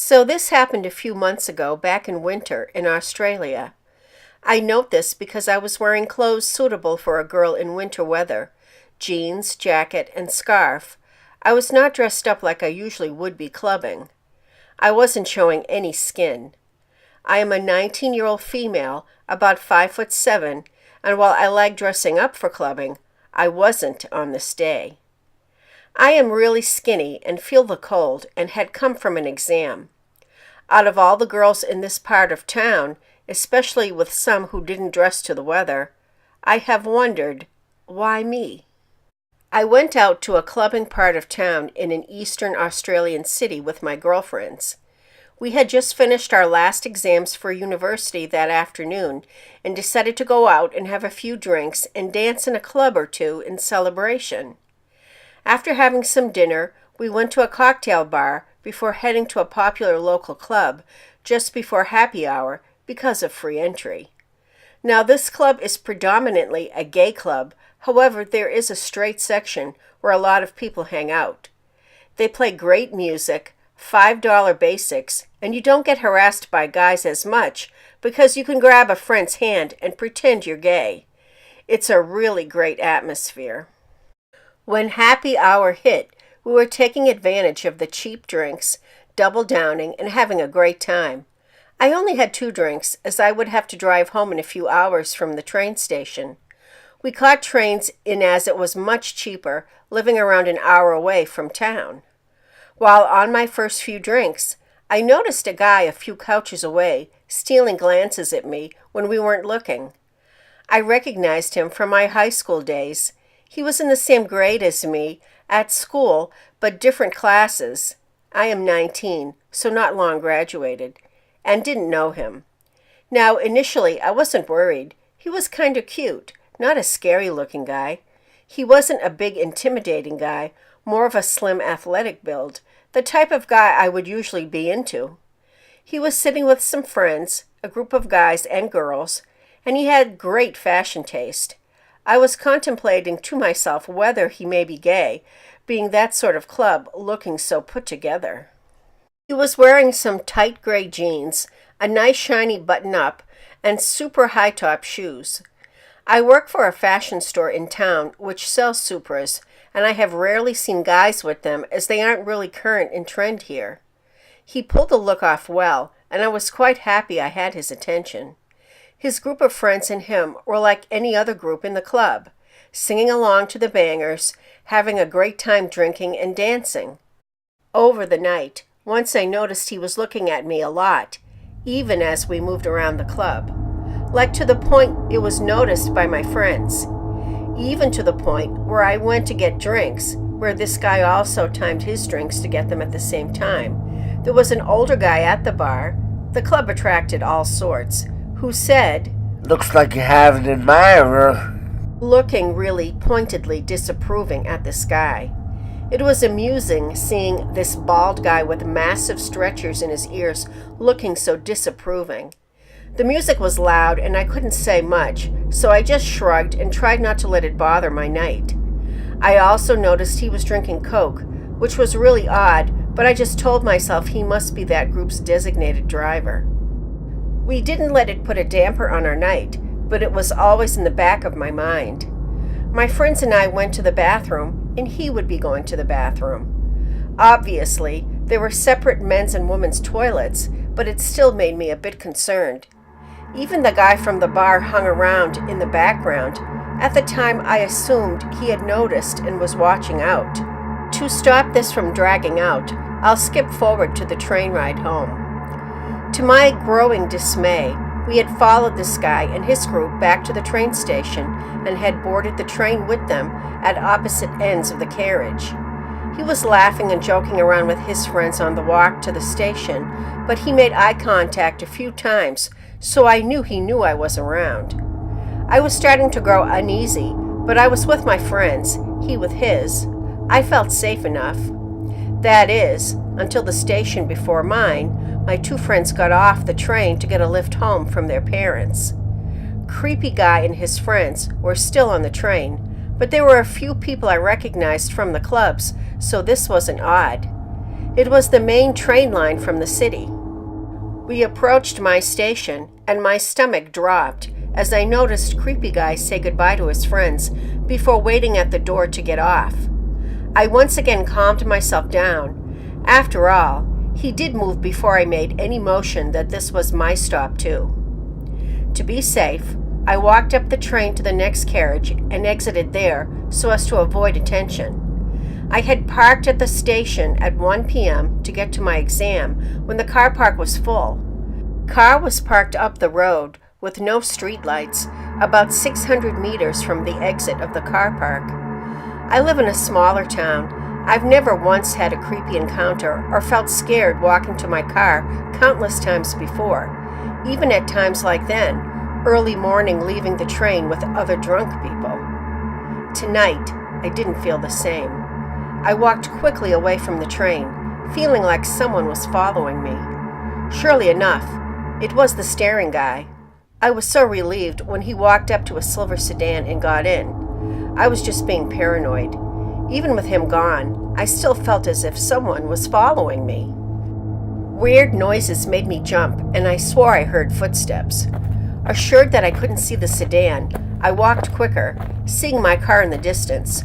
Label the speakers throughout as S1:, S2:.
S1: So this happened a few months ago back in winter in Australia. I note this because I was wearing clothes suitable for a girl in winter weather, jeans, jacket, and scarf. I was not dressed up like I usually would be clubbing. I wasn't showing any skin. I am a 19-year-old female, about 5'7", and while I like dressing up for clubbing, I wasn't on this day. I am really skinny and feel the cold and had come from an exam. Out of all the girls in this part of town, especially with some who didn't dress to the weather, I have wondered, why me? I went out to a clubbing part of town in an eastern Australian city with my girlfriends. We had just finished our last exams for university that afternoon and decided to go out and have a few drinks and dance in a club or two in celebration. After having some dinner, we went to a cocktail bar before heading to a popular local club just before happy hour because of free entry. Now, this club is predominantly a gay club. However, there is a straight section where a lot of people hang out. They play great music, $5 basics, and you don't get harassed by guys as much because you can grab a friend's hand and pretend you're gay. It's a really great atmosphere. When happy hour hit, we were taking advantage of the cheap drinks, double downing, and having a great time. I only had 2 drinks as I would have to drive home in a few hours from the train station. We caught trains in as it was much cheaper, living around an hour away from town. While on my first few drinks, I noticed a guy a few couches away stealing glances at me when we weren't looking. I recognized him from my high school days. He was in the same grade as me at school, but different classes. I am 19, so not long graduated, and didn't know him. Now, initially, I wasn't worried. He was kind of cute, not a scary-looking guy. He wasn't a big, intimidating guy, more of a slim, athletic build, the type of guy I would usually be into. He was sitting with some friends, a group of guys and girls, and he had great fashion taste. I was contemplating to myself whether he may be gay, being that sort of club, looking so put together. He was wearing some tight gray jeans, a nice shiny button-up, and super high-top shoes. I work for a fashion store in town which sells Supras, and I have rarely seen guys with them as they aren't really current in trend here. He pulled the look off well, and I was quite happy I had his attention. His group of friends and him were like any other group in the club, singing along to the bangers, having a great time drinking and dancing. Over the night, once I noticed he was looking at me a lot, even as we moved around the club. Like to the point it was noticed by my friends. Even to the point where I went to get drinks, where this guy also timed his drinks to get them at the same time. There was an older guy at the bar, the club attracted all sorts, who said,
S2: "Looks like you have an admirer,"
S1: looking really pointedly disapproving at this guy. It was amusing seeing this bald guy with massive stretchers in his ears looking so disapproving. The music was loud and I couldn't say much, so I just shrugged and tried not to let it bother my night. I also noticed he was drinking Coke, which was really odd, but I just told myself he must be that group's designated driver. We didn't let it put a damper on our night, but it was always in the back of my mind. My friends and I went to the bathroom, and he would be going to the bathroom. Obviously, there were separate men's and women's toilets, but it still made me a bit concerned. Even the guy from the bar hung around in the background. At the time, I assumed he had noticed and was watching out. To stop this from dragging out, I'll skip forward to the train ride home. To my growing dismay, we had followed this guy and his group back to the train station and had boarded the train with them at opposite ends of the carriage. He was laughing and joking around with his friends on the walk to the station, but he made eye contact a few times, so I knew he knew I was around. I was starting to grow uneasy, but I was with my friends, he with his. I felt safe enough. That is, until the station before mine, my 2 friends got off the train to get a lift home from their parents. Creepy guy and his friends were still on the train, but there were a few people I recognized from the clubs, so this wasn't odd. It was the main train line from the city. We approached my station, and my stomach dropped as I noticed Creepy Guy say goodbye to his friends before waiting at the door to get off. I once again calmed myself down. After all, he did move before I made any motion that this was my stop too. To be safe, I walked up the train to the next carriage and exited there so as to avoid attention. I had parked at the station at 1 p.m. to get to my exam when the car park was full. Car was parked up the road with no streetlights, about 600 meters from the exit of the car park. I live in a smaller town. I've never once had a creepy encounter or felt scared walking to my car countless times before, even at times like then, early morning leaving the train with other drunk people. Tonight, I didn't feel the same. I walked quickly away from the train, feeling like someone was following me. Surely enough, it was the staring guy. I was so relieved when he walked up to a silver sedan and got in. I was just being paranoid. Even with him gone, I still felt as if someone was following me. Weird noises made me jump, and I swore I heard footsteps. Assured that I couldn't see the sedan, I walked quicker, seeing my car in the distance.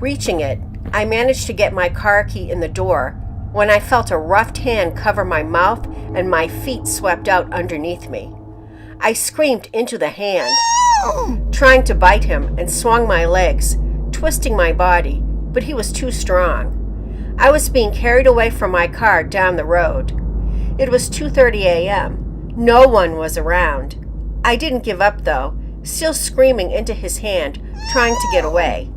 S1: Reaching it, I managed to get my car key in the door when I felt a rough hand cover my mouth and my feet swept out underneath me. I screamed into the hand, trying to bite him, and swung my legs, twisting my body, but he was too strong. I was being carried away from my car down the road. It was 2:30 a.m. No one was around. I didn't give up, though, still screaming into his hand, trying to get away.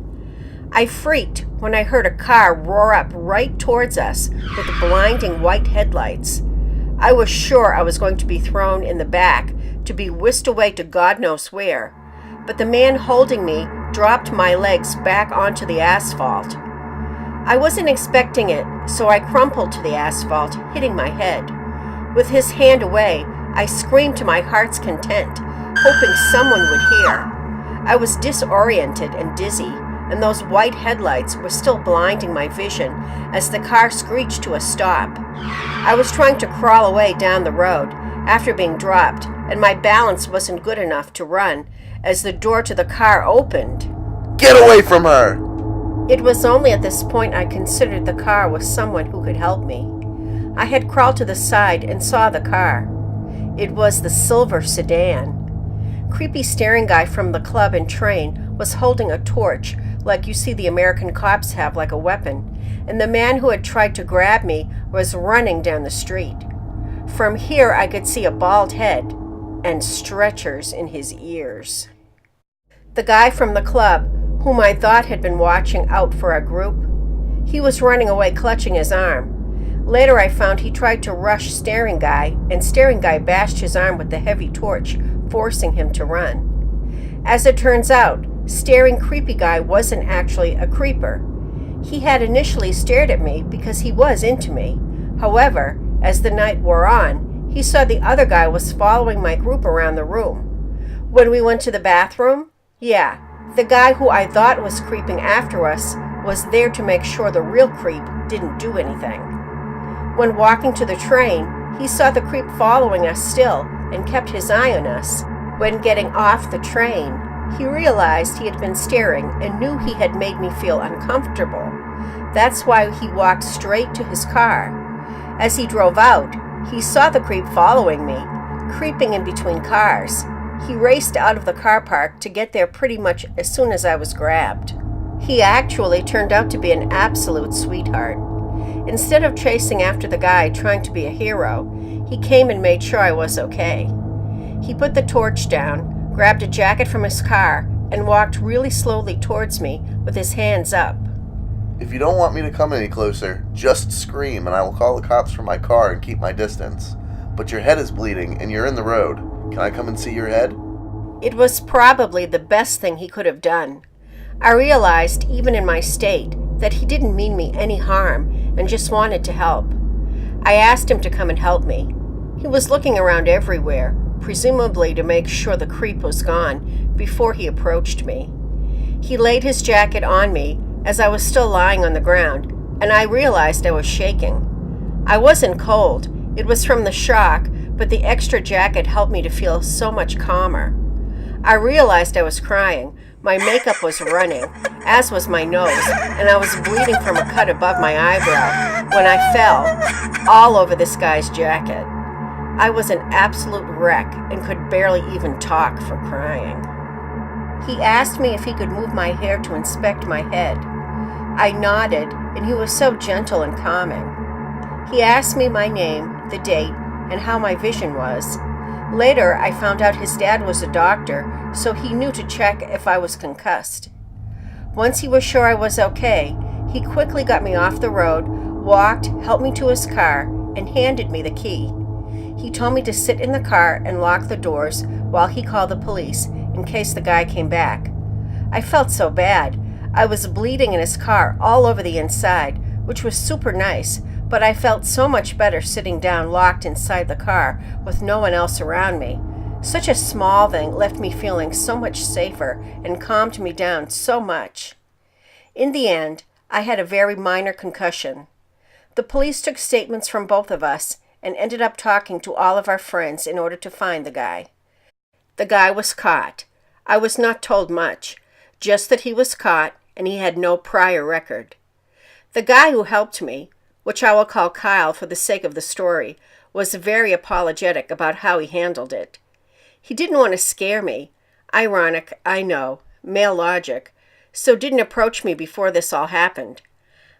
S1: I freaked when I heard a car roar up right towards us with blinding white headlights. I was sure I was going to be thrown in the back to be whisked away to God knows where, but the man holding me dropped my legs back onto the asphalt. I wasn't expecting it, so I crumpled to the asphalt, hitting my head. With his hand away, I screamed to my heart's content, hoping someone would hear. I was disoriented and dizzy, and those white headlights were still blinding my vision as the car screeched to a stop. I was trying to crawl away down the road after being dropped, and my balance wasn't good enough to run as the door to the car opened.
S3: Get away from her!
S1: It was only at this point I considered the car was someone who could help me. I had crawled to the side and saw the car. It was the silver sedan. Creepy staring guy from the club and train was holding a torch like you see the American cops have, like a weapon, and the man who had tried to grab me was running down the street. From here I could see a bald head and stretchers in his ears. The guy from the club, whom I thought had been watching out for our group, he was running away clutching his arm. Later I found he tried to rush Staring Guy, and Staring Guy bashed his arm with the heavy torch, forcing him to run. As it turns out, Staring Creepy Guy wasn't actually a creeper. He had initially stared at me because he was into me. However, as the night wore on, he saw the other guy was following my group around the room. When we went to the bathroom, the guy who I thought was creeping after us was there to make sure the real creep didn't do anything. When walking to the train, he saw the creep following us still and kept his eye on us. When getting off the train, he realized he had been staring and knew he had made me feel uncomfortable. That's why he walked straight to his car. As he drove out, he saw the creep following me, creeping in between cars. He raced out of the car park to get there pretty much as soon as I was grabbed. He actually turned out to be an absolute sweetheart. Instead of chasing after the guy trying to be a hero, he came and made sure I was okay. He put the torch down, grabbed a jacket from his car, and walked really slowly towards me with his hands up.
S3: If you don't want me to come any closer, just scream and I will call the cops from my car and keep my distance. But your head is bleeding and you're in the road. Can I come and see your head?
S1: It was probably the best thing he could have done. I realized, even in my state, that he didn't mean me any harm and just wanted to help. I asked him to come and help me. He was looking around everywhere, presumably to make sure the creep was gone before he approached me. He laid his jacket on me as I was still lying on the ground and I realized I was shaking. I wasn't cold. It was from the shock, but the extra jacket helped me to feel so much calmer. I realized I was crying. My makeup was running, as was my nose, and I was bleeding from a cut above my eyebrow when I fell all over this guy's jacket. I was an absolute wreck and could barely even talk for crying. He asked me if he could move my hair to inspect my head. I nodded, and he was so gentle and calming. He asked me my name, the date, and how my vision was. Later, I found out his dad was a doctor, so he knew to check if I was concussed. Once he was sure I was okay, he quickly got me off the road, walked, helped me to his car, and handed me the key. He told me to sit in the car and lock the doors while he called the police in case the guy came back. I felt so bad. I was bleeding in his car all over the inside, which was super nice, but I felt so much better sitting down locked inside the car with no one else around me. Such a small thing left me feeling so much safer and calmed me down so much. In the end, I had a very minor concussion. The police took statements from both of us and ended up talking to all of our friends in order to find the guy. The guy was caught. I was not told much, just that he was caught and he had no prior record. The guy who helped me, which I will call Kyle for the sake of the story, was very apologetic about how he handled it. He didn't want to scare me. Ironic, I know, male logic, so didn't approach me before this all happened.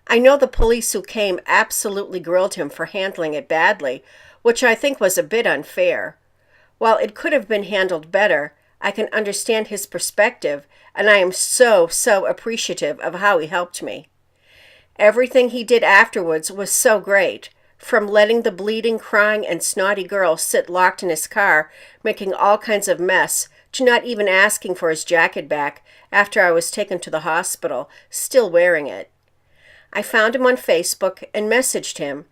S1: I know the police who came absolutely grilled him for handling it badly, which I think was a bit unfair. While it could have been handled better, I can understand his perspective, and I am so appreciative of how he helped me. Everything he did afterwards was so great, from letting the bleeding, crying, and snotty girl sit locked in his car, making all kinds of mess, to not even asking for his jacket back after I was taken to the hospital, still wearing it. I found him on Facebook and messaged him,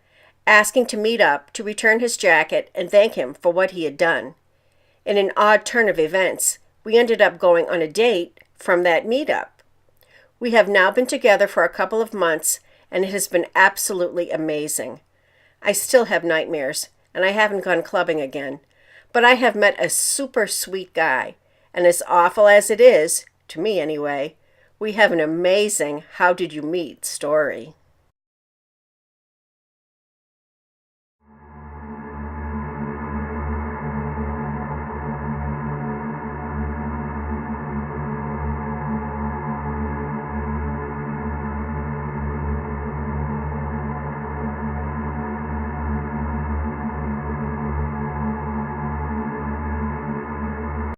S1: asking to meet up to return his jacket and thank him for what he had done. In an odd turn of events, we ended up going on a date from that meetup. We have now been together for a couple of months, and it has been absolutely amazing. I still have nightmares, and I haven't gone clubbing again, but I have met a super sweet guy, and as awful as it is, to me anyway, we have an amazing how did you meet story.